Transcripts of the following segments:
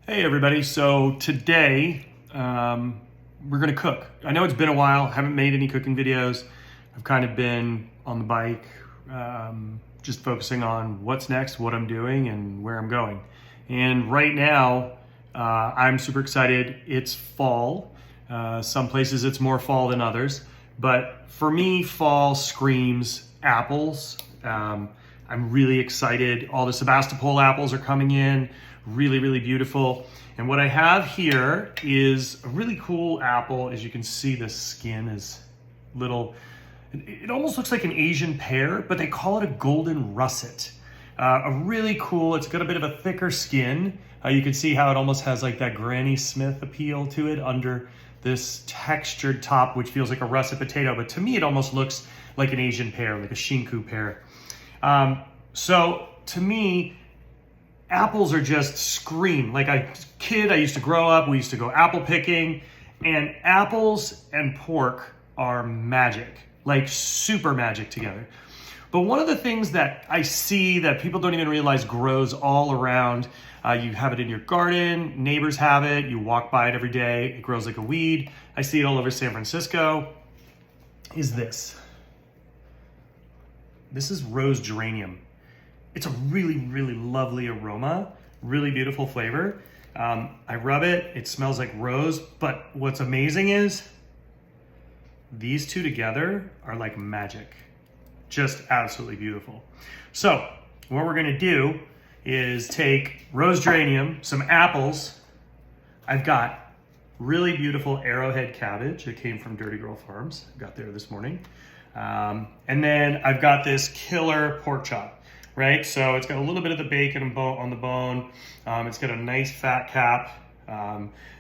Hey everybody, so today we're gonna cook. I know it's been a while, haven't made any cooking videos. I've kind of been on the bike, just focusing on what's next, what I'm doing, and where I'm going. And right now, I'm super excited. It's fall. Some places it's more fall than others, but for me, fall screams apples. I'm really excited. All the Sebastopol apples are coming in. Really, really beautiful. And what I have here is a really cool apple. As you can see, the skin is little, it almost looks like an Asian pear, but they call it a golden russet. A really cool, it's got a bit of a thicker skin. You can see how it almost has like that Granny Smith appeal to it under this textured top, which feels like a russet potato. But to me, it almost looks like an Asian pear, like a shinku pear. So to me, apples are just scream. Like a kid, I used to grow up, we used to go apple picking, and apples and pork are magic, like super magic together. But one of the things that I see that people don't even realize grows all around, you have it in your garden, neighbors have it, you walk by it every day, it grows like a weed. I see it all over San Francisco, is this. This is rose geranium. It's a really, really lovely aroma, really beautiful flavor. I rub it, it smells like rose, but what's amazing is these two together are like magic. Just absolutely beautiful. So what we're gonna do is take rose geranium, some apples. I've got really beautiful arrowhead cabbage. It came from Dirty Girl Farms, got there this morning. And then I've got this killer pork chop. Right, so it's got a little bit of the bacon on the bone. It's got a nice fat cap,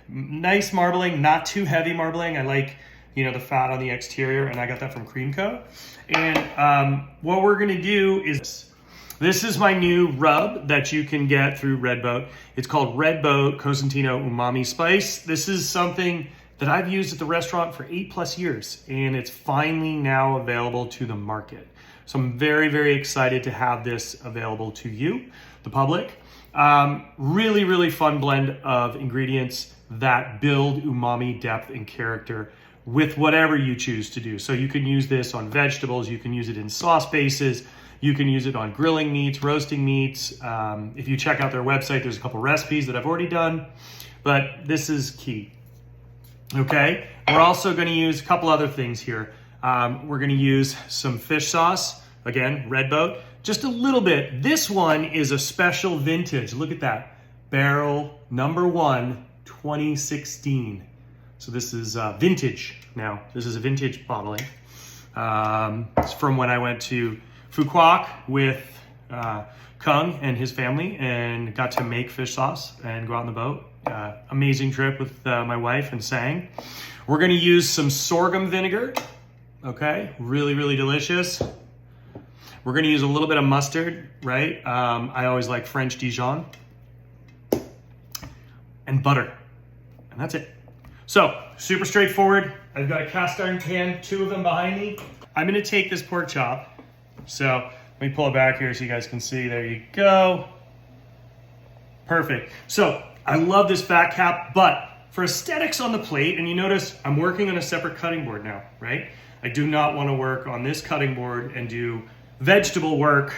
nice marbling, not too heavy marbling. I like, the fat on the exterior, and I got that from Cream Co. And what we're gonna do is, this is my new rub that you can get through Redboat. It's called Redboat Cosentino Umami Spice. This is something that I've used at the restaurant for 8+ years, and it's finally now available to the market. So I'm very, very excited to have this available to you, the public. Really, really fun blend of ingredients that build umami depth and character with whatever you choose to do. So you can use this on vegetables, you can use it in sauce bases, you can use it on grilling meats, roasting meats. If you check out their website, there's a couple recipes that I've already done, but this is key. Okay, we're also gonna use a couple other things here. We're gonna use some fish sauce, again, Redboat, just a little bit. This one is a special vintage. Look at that, barrel number 1, 2016. So this is vintage now. This is a vintage bottling. It's from when I went to Phu Quoc with Kung and his family and got to make fish sauce and go out on the boat. Amazing trip with my wife and Sang. We're gonna use some sorghum vinegar. Okay, really, really delicious. We're gonna use a little bit of mustard, right? I always like French Dijon. And butter, and that's it. So, super straightforward. I've got a cast iron pan, 2 of them behind me. I'm gonna take this pork chop. So, let me pull it back here so you guys can see. There you go. Perfect. So, I love this fat cap, but for aesthetics on the plate, and you notice I'm working on a separate cutting board now, right? I do not want to work on this cutting board and do vegetable work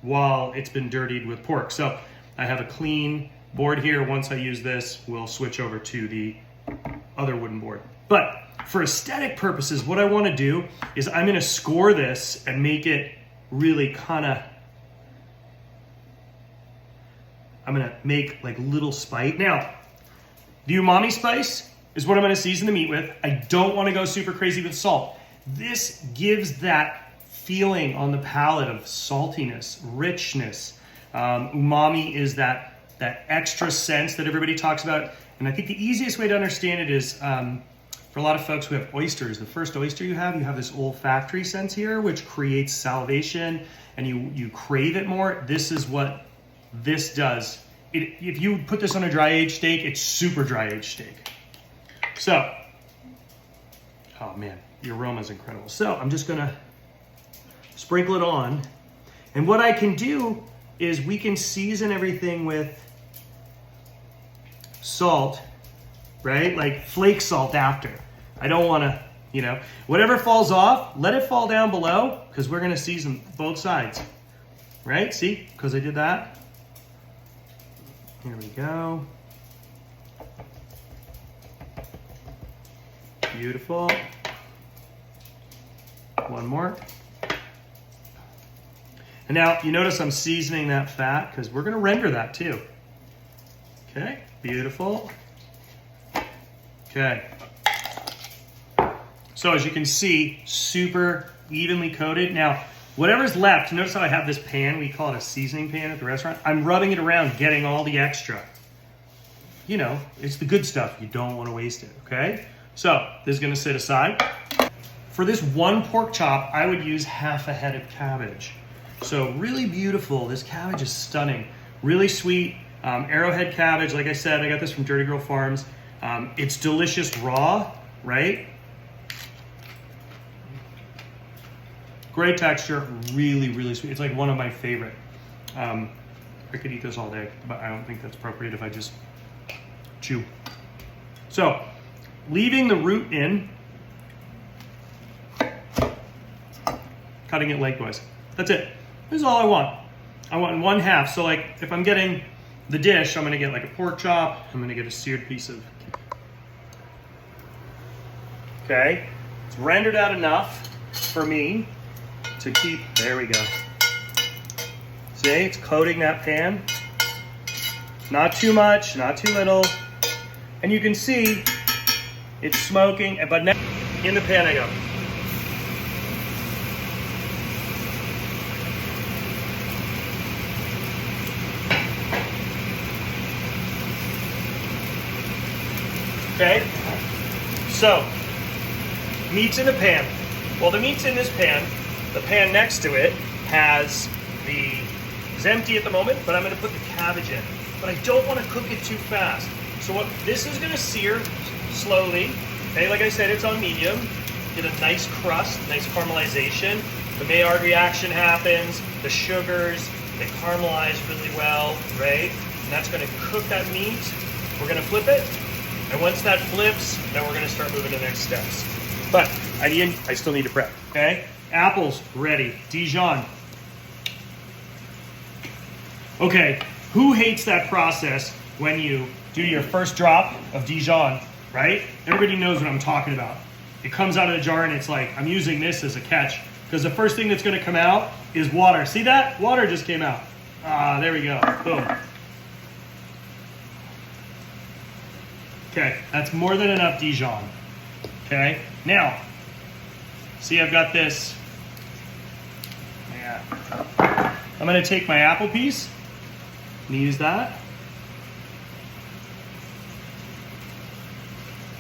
while it's been dirtied with pork. So I have a clean board here. Once I use this, we'll switch over to the other wooden board. But for aesthetic purposes, what I want to do is I'm going to score this and make it really I'm going to make like little spice. Now, the umami spice is what I'm going to season the meat with. I don't want to go super crazy with salt. This gives that feeling on the palate of saltiness, richness. Umami is that extra sense that everybody talks about. And I think the easiest way to understand it is for a lot of folks who have oysters, the first oyster you have this olfactory sense here, which creates salivation and you crave it more. This is what this does. If you put this on a dry aged steak, it's super dry aged steak. So, oh man, the aroma is incredible. So I'm just gonna sprinkle it on. And what I can do is we can season everything with salt, right? Like flake salt after. I don't want to, you know, whatever falls off, let it fall down below because we're going to season both sides, right? See, because I did that. Here we go. Beautiful. One more. And now you notice I'm seasoning that fat because we're going to render that too. Okay, beautiful. Okay. So as you can see, super evenly coated. Now, whatever's left, notice how I have this pan, we call it a seasoning pan at the restaurant. I'm rubbing it around, getting all the extra. You know, it's the good stuff. You don't want to waste it, okay? So this is going to sit aside. For this one pork chop, I would use half a head of cabbage. So really beautiful. This cabbage is stunning. Really sweet. Arrowhead cabbage, like I said, I got this from Dirty Girl Farms. It's delicious raw, right? Great texture, really, really sweet. It's like one of my favorite. I could eat this all day, but I don't think that's appropriate if I just chew. So, leaving the root in, cutting it lengthwise. That's it. This is all I want. I want 1/2. So like, if I'm getting the dish, I'm gonna get like a pork chop, I'm gonna get a seared piece of, okay? It's rendered out enough for me to keep, there we go. See, it's coating that pan. Not too much, not too little. And you can see it's smoking, but now in the pan I go. Okay, so meat's in the pan. Well, the meat's in this pan. The pan next to it is empty at the moment, but I'm going to put the cabbage in. But I don't want to cook it too fast. So what this is going to sear slowly. Okay, like I said, it's on medium. Get a nice crust, nice caramelization. The Maillard reaction happens. The sugars, they caramelize really well, right? And that's going to cook that meat. We're going to flip it. And once that flips, then we're going to start moving to the next steps. But I still need to prep, okay? Apples, ready. Dijon. Okay, who hates that process when you do your first drop of Dijon, right? Everybody knows what I'm talking about. It comes out of the jar and it's like, I'm using this as a catch because the first thing that's going to come out is water. See that? Water just came out. Ah, there we go. Boom. Okay, that's more than enough Dijon. Okay, now, see I've got this. Yeah. I'm gonna take my apple piece and use that.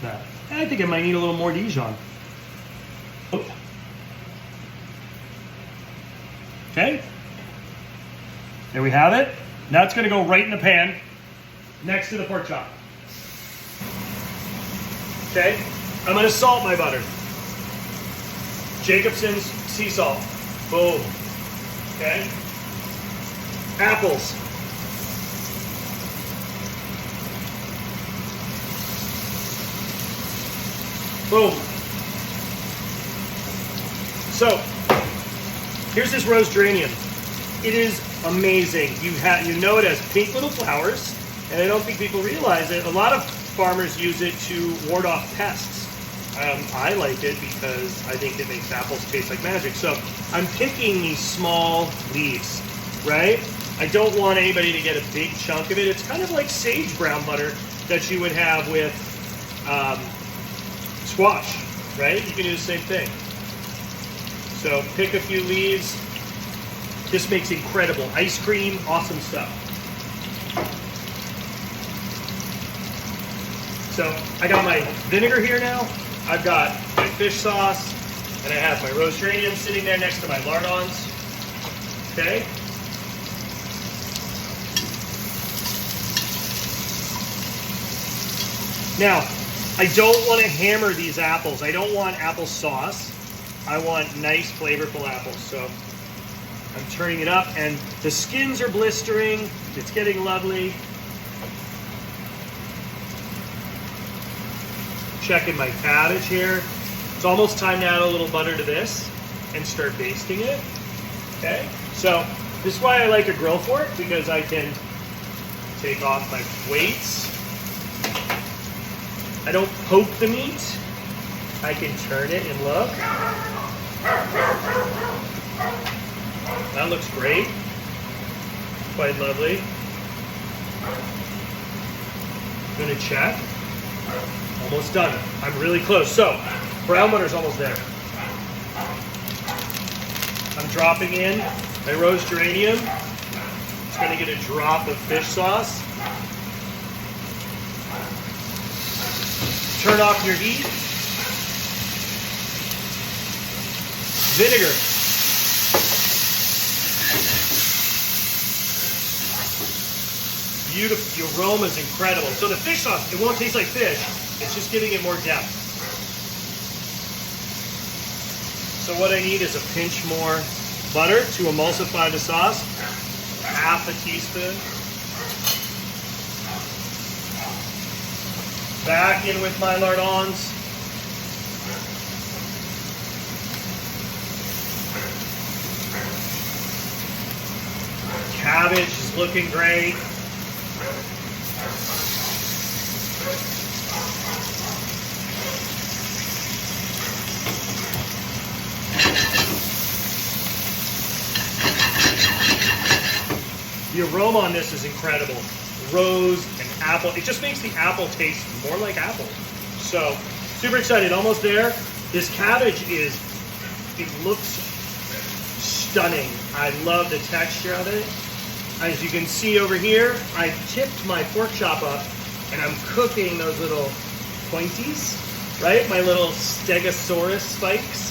That. I think I might need a little more Dijon. Oh. Okay, there we have it. Now it's gonna go right in the pan next to the pork chop. Okay, I'm gonna salt my butter. Jacobson's sea salt. Boom. Okay. Apples. Boom. So, here's this rose geranium. It is amazing. You know it has pink little flowers, and I don't think people realize it. A lot of farmers use it to ward off pests. I like it because I think it makes apples taste like magic. So I'm picking these small leaves, right? I don't want anybody to get a big chunk of it. It's kind of like sage brown butter that you would have with squash, right? You can do the same thing. So pick a few leaves. This makes incredible ice cream, awesome stuff. So I got my vinegar here now. I've got my fish sauce, and I have my roast geranium sitting there next to my lardons. Okay. Now, I don't want to hammer these apples. I don't want apple sauce. I want nice, flavorful apples. So I'm turning it up, and the skins are blistering. It's getting lovely. checking my cabbage here. It's almost time to add a little butter to this and start basting it. Okay, so this is why I like a grill fork, because I can take off my weights. I don't poke the meat. I can turn it and look. That looks great. Quite lovely. I'm gonna check. Almost done. I'm really close. So, brown butter's almost there. I'm dropping in my roast geranium. It's gonna get a drop of fish sauce. Turn off your heat. Vinegar. Beautiful. The aroma is incredible. So the fish sauce, it won't taste like fish. It's just giving it more depth. So what I need is a pinch more butter to emulsify the sauce. Half a teaspoon. Back in with my lardons. Cabbage is looking great. The aroma on this is incredible. Rose and apple. It just makes the apple taste more like apple. So, super excited. Almost there. This cabbage it looks stunning. I love the texture of it. As you can see over here, I tipped my pork chop up and I'm cooking those little pointies, right? My little stegosaurus spikes.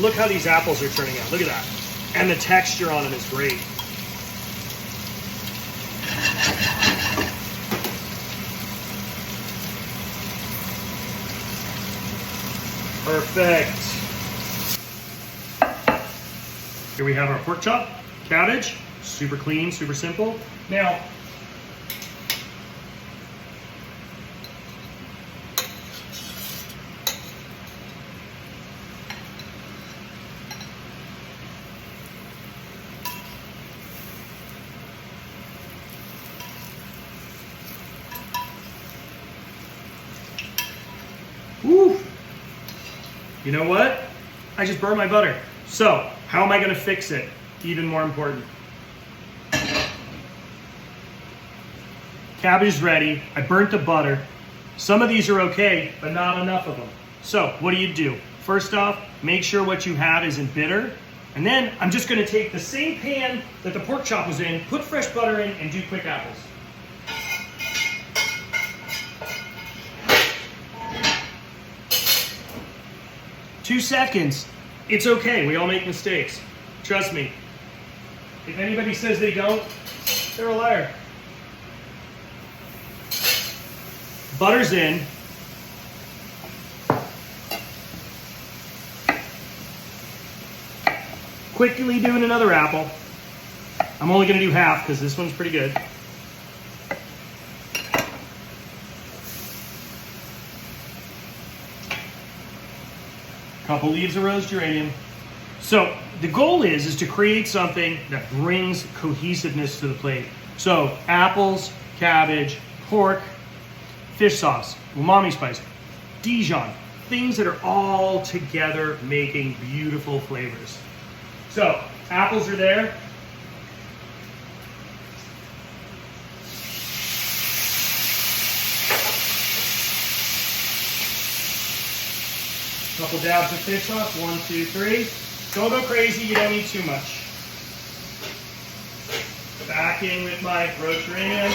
Look how these apples are turning out. Look at that. And the texture on them is great. Perfect. Here we have our pork chop, cabbage, super clean, super simple. Now, woo. You know what? I just burned my butter. So, how am I gonna fix it? Even more important. Cabbage is ready. I burnt the butter. Some of these are okay, but not enough of them. So, what do? First off, make sure what you have isn't bitter. And then I'm just gonna take the same pan that the pork chop was in, put fresh butter in, and do quick apples. Two seconds. It's okay. We all make mistakes. Trust me. If anybody says they don't, they're a liar. Butter's in. Quickly doing another apple. I'm only going to do half because this one's pretty good. Couple leaves of rose geranium. So the goal is to create something that brings cohesiveness to the plate. So apples, cabbage, pork, fish sauce, umami spice, Dijon, things that are all together making beautiful flavors. So apples are there. Couple dabs of fish sauce, 1, 2, 3. Don't go crazy, you don't need too much. Back in with my roast geranium.